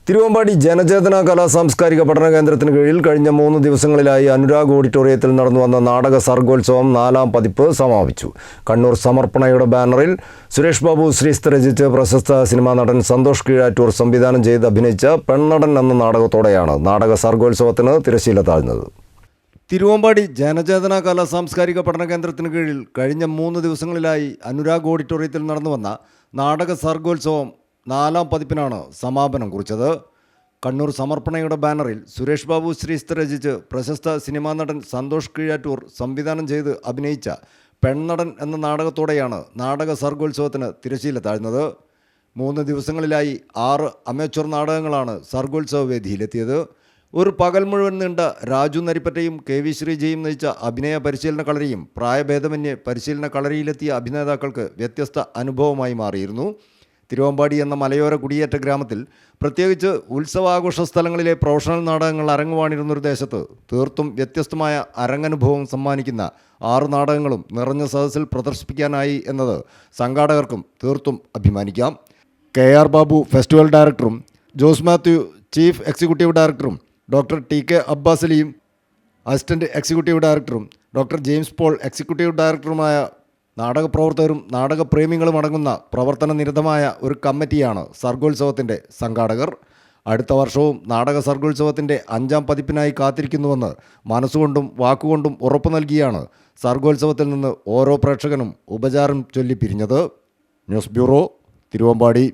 തിരുവമ്പാടി ജനചേതന കലാ സാംസ്കാരിക പഠന കേന്ദ്രത്തിന് കീഴിൽ കഴിഞ്ഞ 3 ദിവസങ്ങളിലായി അനുരാഗ് ഓഡിറ്റോറിയത്തിൽ നടന്നു വന്ന നാടക സർഗോത്സവം 4ാം പതിപ്പ് സമാപിച്ചു. കണ്ണൂർ സമർപ്പണയുടെ ബാനറിൽ സുരേഷ് ബാബു ശ്രീസ്ത് രചിച്ച് പ്രശസ്ത സിനിമാ നടൻ സന്തോഷ് കീഴാറ്റൂർ സംവിധാനം ചെയ്ത് അഭിനയിച്ച പെണ്ണടൻ എന്ന നാടകത്തോടെയാണ് നാടക സർഗോത്സവത്തിന് തിരശ്ശീല താഴ്ന്നത്. തിരുവമ്പാടി ജനചേതന കലാ സാംസ്കാരിക പഠന കേന്ദ്രത്തിന് കീഴിൽ കഴിഞ്ഞ 3 ദിവസങ്ങളിലായി അനുരാഗ് ഓഡിറ്റോറിയത്തിൽ നടന്നു വന്ന നാടക സർഗോത്സവം 4ാം പതിപ്പിനാണ് സമാപനം കുറിച്ചത്. കണ്ണൂർ സമർപ്പണയുടെ ബാനറിൽ സുരേഷ് ബാബു ശ്രീസ്ത് രചിച്ച് പ്രശസ്ത സിനിമാ നടൻ സന്തോഷ് കീഴാറ്റൂർ സംവിധാനം ചെയ്ത് അഭിനയിച്ച പെണ്ണടൻ എന്ന നാടകത്തോടെയാണ് നാടക സർഗോത്സവത്തിന് തിരശ്ശീല താഴ്ന്നത്. 3 ദിവസങ്ങളിലായി 6 അമേച്വർ നാടകങ്ങളാണ് സർഗോത്സവ വേദിയിലെത്തിയത്. ഒരു പകൽ മുഴുവൻ നീണ്ട രാജു നരിപ്പറ്റയും കെ വി ശ്രീജയും നയിച്ച അഭിനയ പരിശീലന കളരിയും പ്രായഭേദമന്യേ പരിശീലന കളരിയിലെത്തിയ അഭിനേതാക്കൾക്ക് വ്യത്യസ്ത അനുഭവമായി മാറിയിരുന്നു. തിരുവമ്പാടി എന്ന മലയോര കുടിയേറ്റ ഗ്രാമത്തിൽ, പ്രത്യേകിച്ച് ഉത്സവാഘോഷ സ്ഥലങ്ങളിലെ പ്രൊഫഷണൽ നാടകങ്ങൾ അരങ്ങുവാണിരുന്നൊരു ദേശത്ത് തീർത്തും വ്യത്യസ്തമായ അരങ്ങനുഭവം സമ്മാനിക്കുന്ന 6 നാടകങ്ങളും നിറഞ്ഞ സദസ്സിൽ പ്രദർശിപ്പിക്കാനായി എന്നത് സംഘാടകർക്കും തീർത്തും അഭിമാനിക്കാം. KR ബാബു ഫെസ്റ്റിവൽ ഡയറക്ടറും ജോസ് മാത്യു ചീഫ് എക്സിക്യൂട്ടീവ് ഡയറക്ടറും ഡോക്ടർ TK അബ്ബാസ് അലിയും അസിസ്റ്റൻറ്റ് എക്സിക്യൂട്ടീവ് ഡയറക്ടറും ഡോക്ടർ ജെയിംസ് പോൾ എക്സിക്യൂട്ടീവ് ഡയറക്ടറുമായ നാടകപ്രവർത്തകരും നാടകപ്രേമികളും അടങ്ങുന്ന പ്രവർത്തന നിരതമായ ഒരു കമ്മിറ്റിയാണ് സർഗോത്സവത്തിൻ്റെ സംഘാടകർ. അടുത്ത വർഷവും നാടക സർഗോത്സവത്തിൻ്റെ 5ാം പതിപ്പിനായി കാത്തിരിക്കുന്നുവെന്ന് മനസ്സുകൊണ്ടും വാക്കുകൊണ്ടും ഉറപ്പു നൽകിയാണ് സർഗോത്സവത്തിൽ നിന്ന് ഓരോ പ്രേക്ഷകനും ഉപചാരം ചൊല്ലി പിരിഞ്ഞത്. News bureau, Thiruvambady.